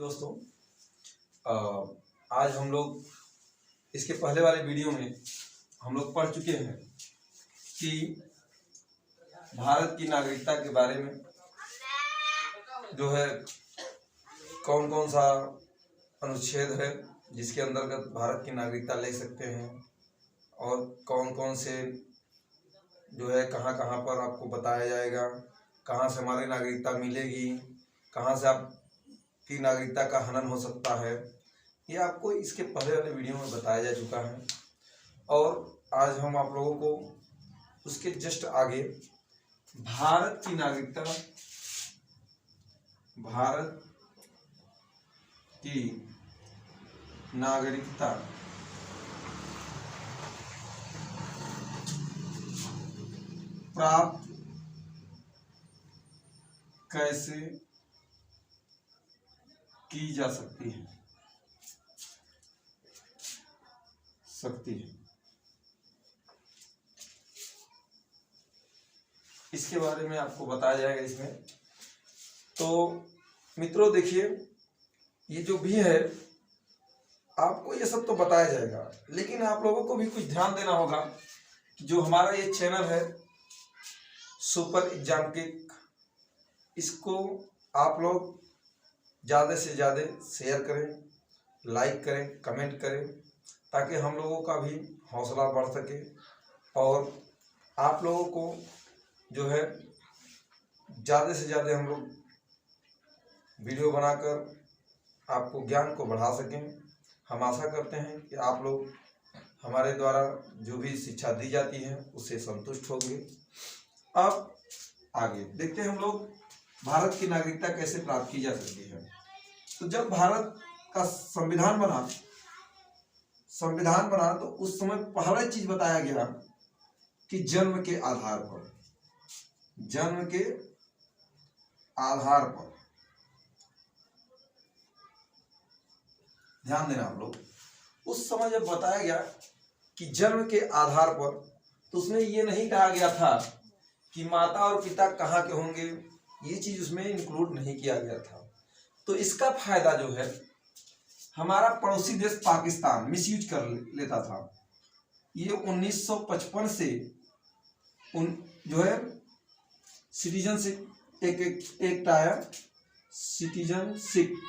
दोस्तों, आज हम लोग इसके पहले वाले वीडियो में हम लोग पढ़ चुके हैं कि भारत की नागरिकता के बारे में जो है कौन कौन सा अनुच्छेद है जिसके अंतर्गत भारत की नागरिकता ले सकते हैं और कौन कौन से जो है कहाँ कहाँ पर आपको बताया जाएगा, कहाँ से हमारी नागरिकता मिलेगी, कहाँ से आपकी नागरिकता का हनन हो सकता है। ये आपको इसके पहले वाले वीडियो में बताया जा चुका है और आज हम आप लोगों को उसके जस्ट आगे भारत की नागरिकता, भारत की नागरिकता प्राप्त कैसे की जा सकती है इसके बारे में आपको बताया जाएगा इसमें। तो मित्रों देखिए, ये जो भी है आपको ये सब तो बताया जाएगा, लेकिन आप लोगों को भी कुछ ध्यान देना होगा कि जो हमारा ये चैनल है सुपर एग्जाम किक, इसको आप लोग ज़्यादा से ज़्यादा शेयर करें, लाइक करें, कमेंट करें, ताकि हम लोगों का भी हौसला बढ़ सके और आप लोगों को जो है ज़्यादा से ज़्यादा हम लोग वीडियो बनाकर आपको ज्ञान को बढ़ा सकें। हम आशा करते हैं कि आप लोग हमारे द्वारा जो भी शिक्षा दी जाती है उससे संतुष्ट होंगे। अब आगे देखते हैं हम लोग भारत की नागरिकता कैसे प्राप्त की जा सकती है। तो जब भारत का संविधान बना तो उस समय पहला चीज बताया गया कि जन्म के आधार पर ध्यान देना आप लोग। उस समय जब बताया गया कि जन्म के आधार पर, तो उसमें ये नहीं कहा गया था कि माता और पिता कहाँ के होंगे, ये चीज उसमें इंक्लूड नहीं किया गया था। तो इसका फायदा जो है हमारा पड़ोसी देश पाकिस्तान मिसयूज कर लेता था। ये 1955 से जो है सिटीजनशिप एक्ट आया, सिटीजनशिप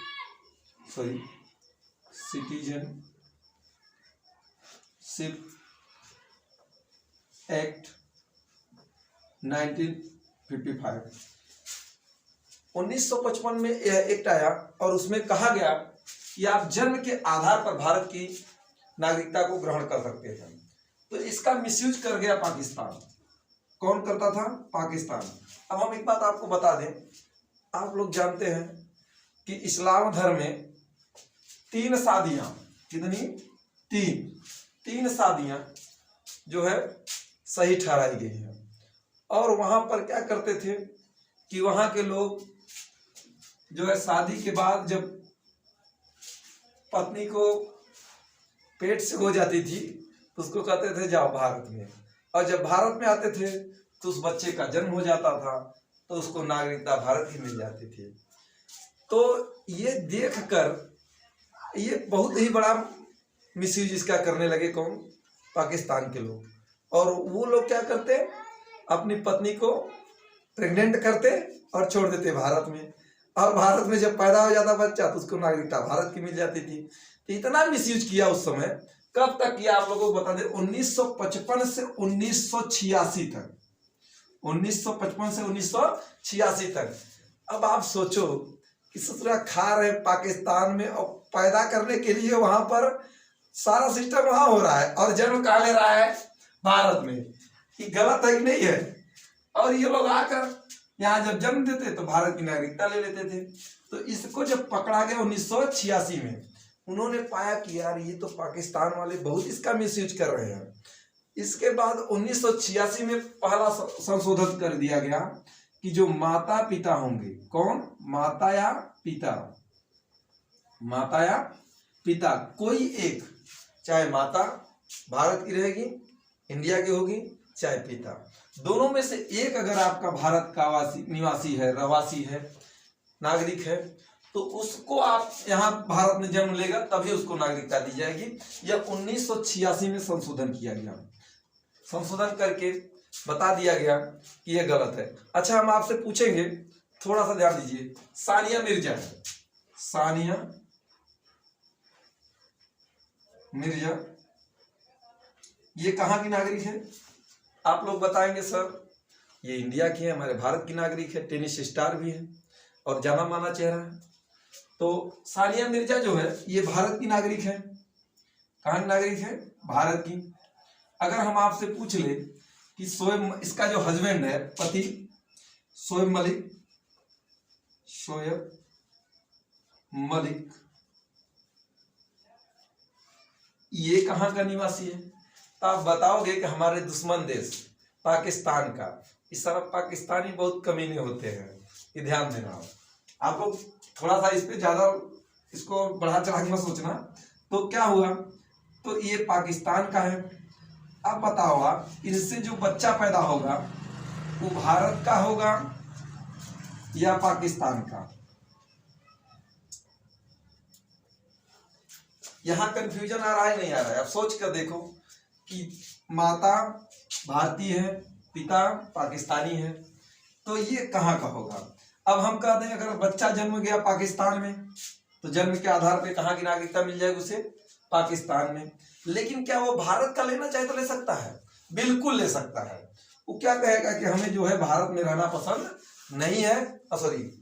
एक्ट 1955 1955 में यह एक्ट आया और उसमें कहा गया कि आप जन्म के आधार पर भारत की नागरिकता को ग्रहण कर सकते हैं। तो इसका मिसयूज कर गया पाकिस्तान। कौन करता था? पाकिस्तान। अब हम एक बात आपको बता दें, आप लोग जानते हैं कि इस्लाम धर्म में 3 शादियां, कितनी? तीन शादियां जो है सही ठहराई गई है। और वहां पर क्या करते थे कि वहां के लोग जो है शादी के बाद जब पत्नी को पेट से हो जाती थी तो उसको कहते थे जाओ भारत में, और जब भारत में आते थे तो उस बच्चे का जन्म हो जाता था तो उसको नागरिकता भारत की मिल जाती थी। तो ये देखकर ये बहुत ही बड़ा मिसयूज इसका करने लगे कौन? पाकिस्तान के लोग। और वो लोग क्या करते, अपनी पत्नी को प्रेग्नेंट करते और छोड़ देते भारत में, और भारत में जब पैदा हो जाता बच्चा तो उसको नागरिकता भारत की मिल जाती थी। तो इतना मिसयूज किया उस समय। कब तक किया आप लोगों को बता दें, 1955 से 1986 तक। 1955 से 1986 तक। अब आप सोचो कि ससुरा खा रहे पाकिस्तान में और पैदा करने के लिए वहां पर सारा सिस्टम वहां हो रहा है और जन्म कहाँ ले रहा है? भारत में। ये गलत है कि नहीं है? और ये लोग आकर यहाँ जब जन्म देते तो भारत की नागरिकता ले लेते थे। तो इसको जब पकड़ा गया 1986 में, उन्होंने पाया कि यार ये तो पाकिस्तान वाले बहुत इसका मिसयूज कर रहे हैं। इसके बाद 1986 में पहला संशोधन कर दिया गया कि जो माता पिता होंगे, कौन? माता या पिता, कोई एक, चाहे माता भारत की रहेगी, इंडिया की होगी, चाहे पिता, दोनों में से एक अगर आपका भारत का निवासी है, रहवासी है, नागरिक है, तो उसको आप यहाँ भारत में जन्म लेगा तभी उसको नागरिकता दी जाएगी। यह 1986 में संशोधन किया गया, संशोधन करके बता दिया गया कि यह गलत है। अच्छा, हम आपसे पूछेंगे, थोड़ा सा ध्यान दीजिए, सानिया मिर्जा, सानिया मिर्जा ये कहाँ की नागरिक है? आप लोग बताएंगे सर ये इंडिया की है, हमारे भारत की नागरिक है, टेनिस स्टार भी है और जाना माना चेहरा है। तो सानिया मिर्जा जो है ये भारत की नागरिक है। कहाँ की नागरिक है? भारत की। अगर हम आपसे पूछ ले कि शोएब, इसका जो हस्बैंड है, पति शोएब मलिक, शोएब मलिक ये कहाँ का निवासी है? तो आप बताओगे कि हमारे दुश्मन देश पाकिस्तान का। इस तरफ पाकिस्तानी बहुत कमीने होते हैं, ये ध्यान देना। आप लोग थोड़ा सा इस पे ज्यादा इसको बढ़ा चढ़ा के मत सोचना। तो क्या हुआ, तो ये पाकिस्तान का है। अब बताओ आप, इससे जो बच्चा पैदा होगा वो भारत का होगा या पाकिस्तान का? यहां कंफ्यूजन आ रहा है नहीं आ रहा है? अब सोच कर देखो कि माता भारतीय है, पिता पाकिस्तानी है, तो ये कहाँ का होगा? अब हम कहते हैं अगर बच्चा जन्म गया पाकिस्तान में तो जन्म के आधार पे कहाँ की नागरिकता मिल जाएगी उसे? पाकिस्तान में। लेकिन क्या वो भारत का लेना चाहे तो ले सकता है? बिल्कुल ले सकता है। वो क्या कहेगा कि हमें जो है भारत में रहना पसंद नहीं है,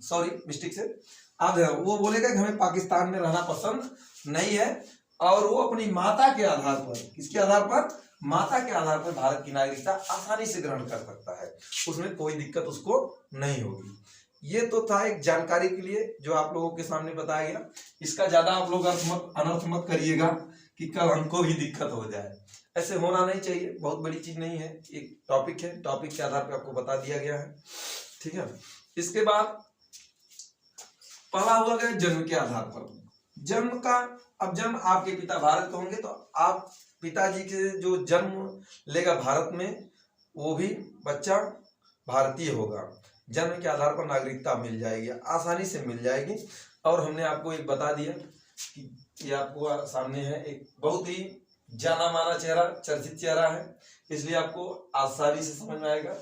सॉरी मिस्टेक से, आप वो बोलेगा कि हमें पाकिस्तान में रहना पसंद नहीं है, और वो अपनी माता के आधार पर, किसके आधार पर? माता के आधार पर भारत की नागरिकता आसानी से ग्रहण कर सकता है, उसमें कोई दिक्कत उसको नहीं होगी। ये तो था एक जानकारी के लिए जो आप लोगों के सामने बताया गया। इसका ज्यादा आप लोग अनर्थ मत करिएगा कि कल हमको भी दिक्कत हो जाए, ऐसे होना नहीं चाहिए। बहुत बड़ी चीज नहीं है, एक टॉपिक है, टॉपिक के आधार पर आपको बता दिया गया है, ठीक है। इसके बाद पहला हुआ गया जन्म के आधार पर। जन्म का, अब जन्म आपके पिता भारत के होंगे तो आप पिताजी के जो जन्म लेगा भारत में वो भी बच्चा भारतीय होगा। जन्म के आधार पर नागरिकता मिल जाएगी, आसानी से मिल जाएगी। और हमने आपको एक बता दिया कि ये आपको सामने है, एक बहुत ही जाना माना चेहरा, चर्चित चेहरा है, इसलिए आपको आसानी से समझ में आएगा।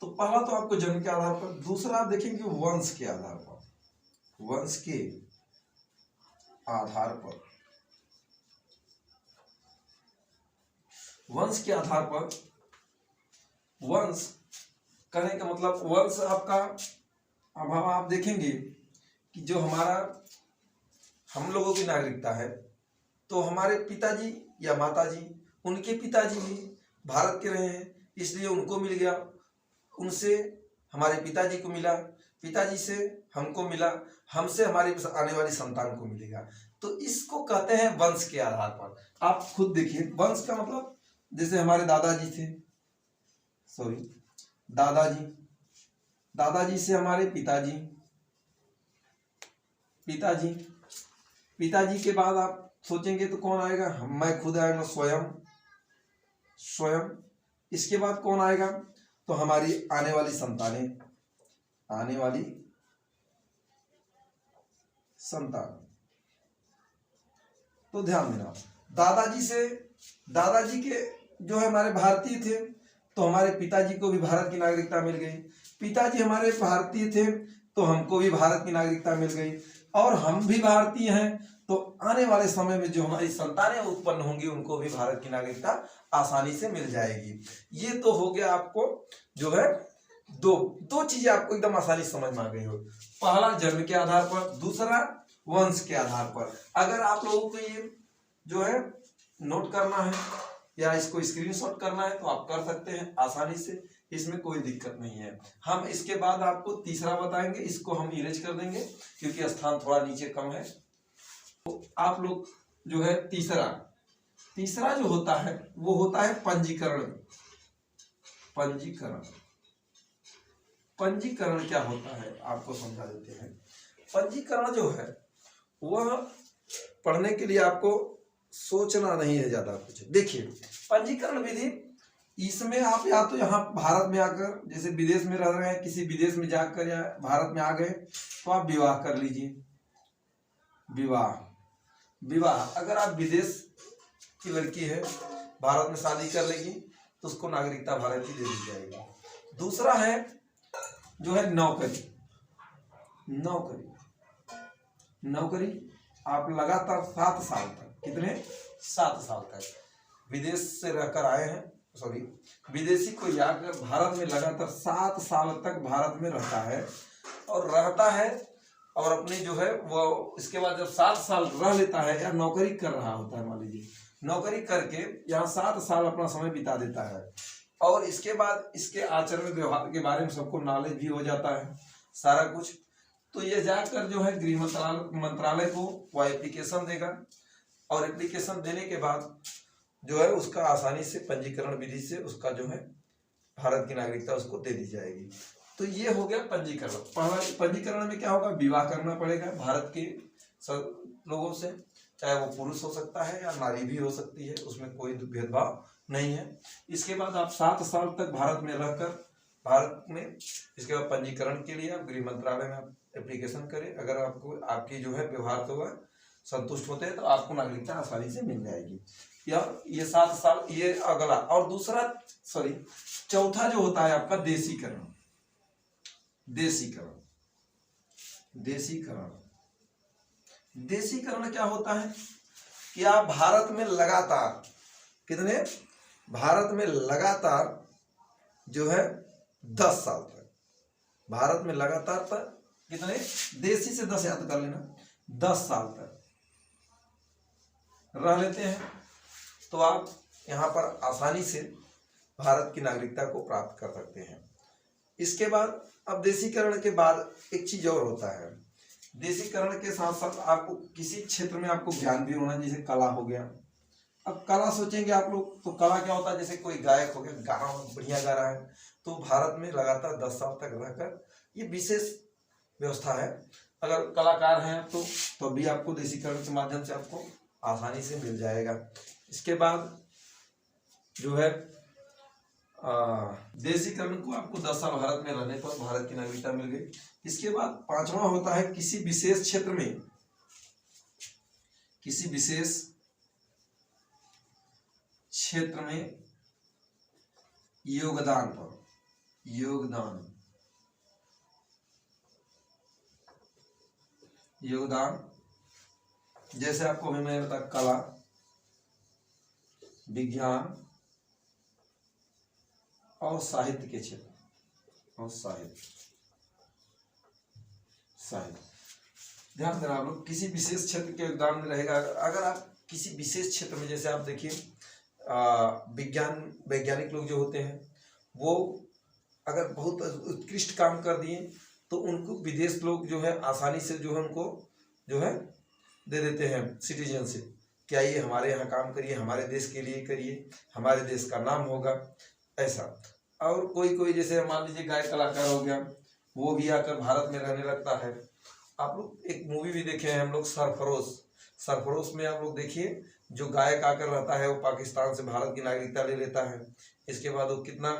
तो पहला तो आपको जन्म के आधार पर, दूसरा आप देखेंगे वंश के आधार पर, वंश के आधार पर, वंश के आधार पर, वंश कहने का मतलब वंश आपका, अब आप देखेंगे कि जो हमारा हम लोगों की नागरिकता है तो हमारे पिताजी या माताजी, उनके पिताजी भी भारत के रहे हैं इसलिए उनको मिल गया, उनसे हमारे पिताजी को मिला, पिताजी से हमको मिला, हमसे हमारी आने वाली संतान को मिलेगा। तो इसको कहते हैं वंश के आधार पर। आप खुद देखिए, वंश का मतलब जैसे हमारे दादाजी थे, दादाजी, दादाजी से हमारे पिताजी, पिताजी, पिताजी के बाद आप सोचेंगे तो कौन आएगा? मैं खुद आएगा, स्वयं, स्वयं। इसके बाद कौन आएगा? तो हमारी आने वाली संतानें, आने वाली संतान। तो ध्यान देना, दादाजी से, दादाजी के जो है हमारे भारतीय थे तो हमारे पिताजी को भी भारत की नागरिकता मिल गई, पिताजी हमारे भारतीय थे तो हमको भी भारत की नागरिकता मिल गई, और हम भी भारतीय हैं तो आने वाले समय में जो हमारी संतानें उत्पन्न होंगी उनको भी भारत की नागरिकता आसानी से मिल जाएगी। ये तो हो गया आपको जो है दो चीजें आपको एकदम आसानी समझ में आ गई हो। पहला जन्म के आधार पर, दूसरा वंश के आधार पर। अगर आप लोगों को ये जो है नोट करना है या इसको स्क्रीनशॉट करना है तो आप कर सकते हैं आसानी से, इसमें कोई दिक्कत नहीं है। हम इसके बाद आपको तीसरा बताएंगे, इसको हम इरेज कर देंगे क्योंकि स्थान थोड़ा नीचे कम है। तो आप लोग जो है तीसरा जो होता है वो होता है पंजीकरण। पंजीकरण, पंजीकरण क्या होता है आपको समझा देते हैं। पंजीकरण जो है वह पढ़ने के लिए आपको सोचना नहीं है ज्यादा कुछ। देखिए, पंजीकरण विधि इसमें आप या तो यहाँ भारत में आकर, जैसे विदेश में रह रहे हैं, किसी विदेश में जाकर या भारत में आ गए तो आप विवाह कर लीजिए। विवाह अगर आप विदेश की लड़की है, भारत में शादी कर लेगी तो उसको नागरिकता भारत की दे दी जाएगी। दूसरा है जो है नौकरी। नौकरी आप लगातार 7 साल तक, कितने 7 साल तक विदेश से रहकर आए हैं, सॉरी विदेशी कोई आकर भारत में लगातार 7 साल तक भारत में रहता है और अपनी जो है वो इसके बाद जब 7 साल रह लेता है या नौकरी कर रहा होता है, मान लीजिए नौकरी करके यहाँ 7 साल अपना समय बिता देता है और इसके बाद इसके आचरण व्यवहार के बारे में सबको नॉलेज भी हो जाता है सारा कुछ, तो ये जाकर जो है गृह मंत्रालय को वो एप्लीकेशन देगा और एप्लीकेशन देने के बाद जो है उसका आसानी से पंजीकरण विधि से उसका जो है भारत की नागरिकता उसको दे दी जाएगी। तो ये हो गया पंजीकरण। पहला पंजीकरण में क्या होगा, विवाह करना पड़ेगा भारत के लोगों से, चाहे वो पुरुष हो सकता है या नारी भी हो सकती है, उसमें कोई भेदभाव नहीं है। इसके बाद आप 7 साल तक भारत में रहकर भारत में इसके बाद पंजीकरण के लिए आप गृह मंत्रालय में आप एप्लीकेशन करें। अगर आपको आपकी जो है व्यवहार तो वह संतुष्ट होते हैं तो आपको नागरिकता आसानी से मिल जाएगी। या ये 7 साल ये अगला। और दूसरा चौथा जो होता है आपका देशीकरण। देशीकरण क्या होता है कि आप भारत में लगातार जो है 10 साल तक भारत में लगातार तक कितने, देशी से 10 याद कर लेना, 10 साल तक रह लेते हैं तो आप यहाँ पर आसानी से भारत की नागरिकता को प्राप्त कर सकते हैं। इसके बाद अब देशीकरण के बाद एक चीज और होता है, देशीकरण के साथ साथ आपको किसी क्षेत्र में आपको ज्ञान भी होना, जैसे कला हो गया। अब कला सोचेंगे आप लोग तो कला क्या होता है, जैसे कोई गायक हो गया, गाना बढ़िया गा रहा है तो भारत में लगातार 10 साल तक रहकर, ये विशेष व्यवस्था है। अगर कलाकार हैं तो भी आपको देशीकरण के माध्यम से आपको आसानी से मिल जाएगा। इसके बाद जो है देशीकरण को आपको 10 साल भारत में रहने पर भारत की नागरिकता मिल गई। इसके बाद 5वां होता है किसी विशेष क्षेत्र में, किसी विशेष क्षेत्र में योगदान जैसे आपको अभी मैंने बताया कला, विज्ञान और साहित्य के क्षेत्र और साहित्य ध्यान देना आप लोग, किसी विशेष क्षेत्र के योगदान में रहेगा। अगर आप किसी विशेष क्षेत्र में, जैसे आप देखिए वैज्ञानिक लोग जो होते हैं वो अगर बहुत उत्कृष्ट काम कर दिए तो उनको विदेश लोग जो है आसानी से जो है उनको जो है दे देते हैं सिटीजनशिप, क्या ये हमारे यहाँ काम करिए, हमारे देश के लिए करिए, हमारे देश का नाम होगा, ऐसा। और कोई जैसे मान लीजिए गायक कलाकार हो गया, वो भी आकर भारत में रहने लगता है। आप लोग एक मूवी भी देखे हैं हम लोग, सरफरोश में आप लोग देखिए, जो गायक आकर रहता है वो पाकिस्तान से भारत की नागरिकता ले लेता है। इसके बाद वो कितना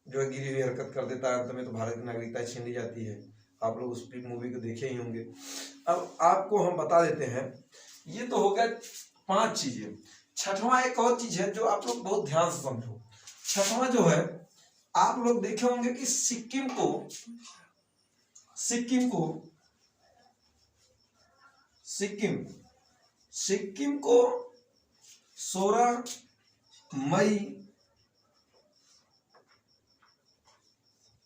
जो है गिरी हुई हरकत कर देता है, अंत में तो भारत की नागरिकता छीन ली जाती है। आप लोग उस मूवी को देखे ही होंगे। अब आपको हम बता देते हैं, ये तो हो गया 5 चीजें। 6वां एक और चीज है जो आप लोग बहुत ध्यान से समझो। 6वां जो है, आप लोग देखे होंगे कि सिक्किम को 16 मई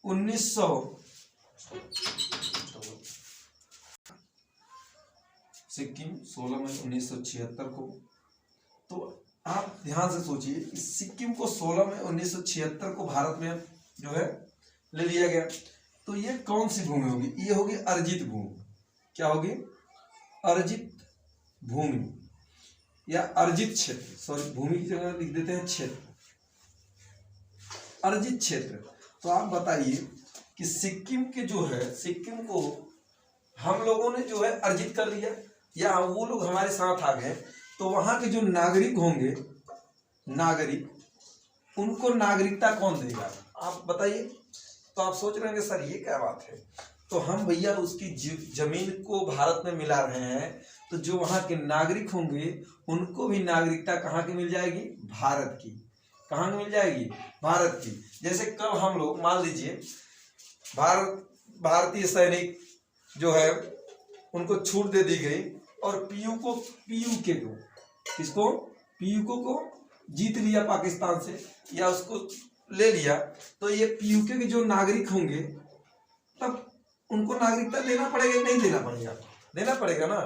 1976 को, तो आप ध्यान से सोचिए कि सिक्किम को 16 मई 1976 को भारत में जो है ले लिया गया। तो ये कौन सी भूमि होगी, ये होगी अर्जित भूमि। क्या होगी, अर्जित भूमि या अर्जित क्षेत्र, सॉरी भूमि की जगह लिख देते हैं क्षेत्र, अर्जित क्षेत्र। तो आप बताइए कि सिक्किम के जो है, सिक्किम को हम लोगों ने जो है अर्जित कर लिया या वो लोग हमारे साथ आ गए, तो वहां के जो नागरिक होंगे, नागरिक उनको नागरिकता कौन देगा, आप बताइए। तो आप सोच रहे होंगे सर ये क्या बात है। तो हम भैया उसकी जमीन को भारत में मिला रहे हैं, तो जो वहाँ के नागरिक होंगे उनको भी नागरिकता कहाँ की मिल जाएगी, भारत की। कहाँ की मिल जाएगी, भारत की। जैसे कब हम लोग मान लीजिए भारतीय सैनिक जो है उनको छूट दे दी गई और पीयूके को किसको, पीयूके को जीत लिया पाकिस्तान से या उसको ले लिया, तो ये पीयूके के जो नागरिक होंगे तब उनको नागरिकता देना पड़ेगा, नहीं देना पड़ेगा, देना पड़ेगा ना।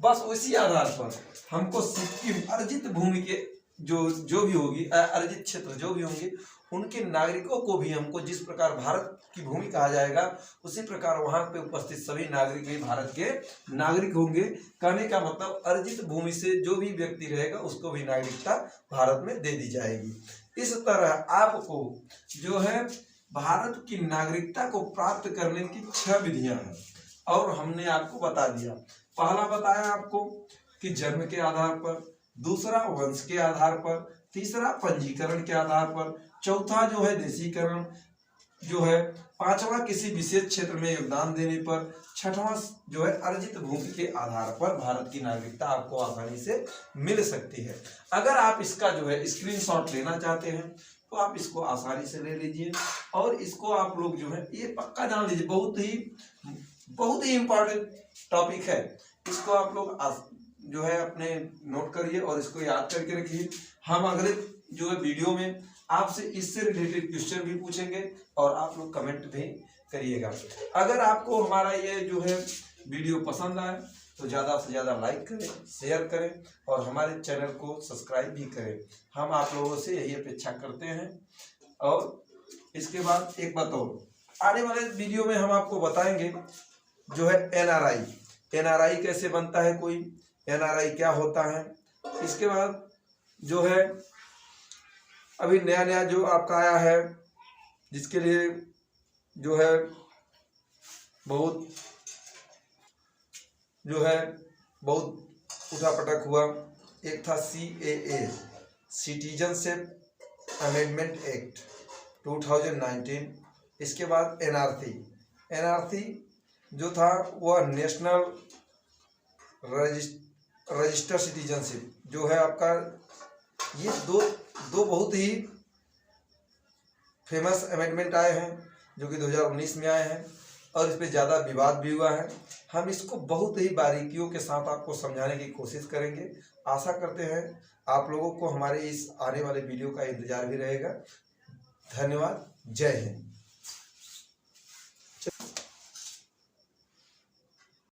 बस उसी आधार पर हमको सिक्किम अर्जित भूमि के जो भी होगी, अर्जित क्षेत्र जो भी होंगे उनके नागरिकों को भी हमको जिस प्रकार भारत की भूमि कहा जाएगा उसी प्रकार वहां पे उपस्थित सभी नागरिक भी भारत के नागरिक होंगे। कहने का मतलब अर्जित भूमि से जो भी व्यक्ति रहेगा उसको भी नागरिकता भारत में दे दी जाएगी। इस तरह आपको जो है भारत की नागरिकता को प्राप्त करने की 6 विधियां हैं और हमने आपको बता दिया। पहला बताया आपको कि जन्म के आधार पर, दूसरा वंश के आधार पर, तीसरा पंजीकरण के आधार पर, चौथा जो है देशीकरण जो है, पांचवा किसी विशेष क्षेत्र में योगदान देने पर, छठवां जो है अर्जित भूमि के आधार पर भारत की नागरिकता आपको आसानी से मिल सकती है। अगर आप इसका जो है स्क्रीनशॉट लेना चाहते हैं तो आप इसको आसानी से ले लीजिए और इसको आप लोग जो है ये पक्का जान लीजिए, बहुत ही इंपॉर्टेंट टॉपिक है। इसको आप लोग जो है अपने नोट करिए और इसको याद करके रखिए। हम अगले जो है वीडियो में आपसे इससे रिलेटेड क्वेश्चन भी पूछेंगे और आप लोग कमेंट भी करिएगा। अगर आपको हमारा ये जो है वीडियो पसंद आए तो ज़्यादा से ज़्यादा लाइक करें, शेयर करें और हमारे चैनल को सब्सक्राइब भी करें। हम आप लोगों से यही अपेक्षा करते हैं। और इसके बाद एक बात और, आने वाले वीडियो में हम आपको बताएंगे जो है एनआरआई कैसे बनता है, कोई एनआरआई क्या होता है। इसके बाद जो है अभी नया जो आपका आया है जिसके लिए जो है बहुत उठापटक हुआ, एक था CAA सिटीजनशिप अमेंडमेंट एक्ट 2019। इसके बाद NRC जो था वह नेशनल रजिस्टर सिटीजनशिप जो है आपका। ये दो बहुत ही फेमस अमेंडमेंट आए हैं जो कि 2019 में आए हैं और इस पर ज़्यादा विवाद भी हुआ है। हम इसको बहुत ही बारीकियों के साथ आपको समझाने की कोशिश करेंगे। आशा करते हैं आप लोगों को हमारे इस आने वाले वीडियो का इंतजार भी रहेगा। धन्यवाद। जय हिंद।